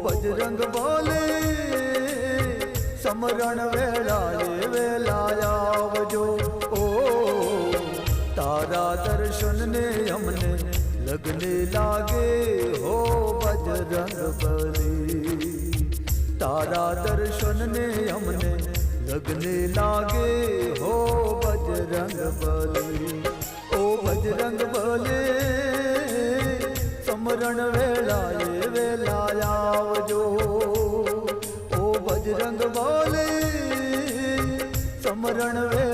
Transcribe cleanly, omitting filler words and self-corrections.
बजरंग बोले समरण वेलाए वेलाया आवजो ओ तारा दर्शन ने हमने लगने लागे हो बजरंग बली। तारा दर्शन ने हमने लगने लागे हो बजरंग बली। ओ बजरंग बली समरण वेलाए वेलाया आवजो ओ बजरंग बली समरण वे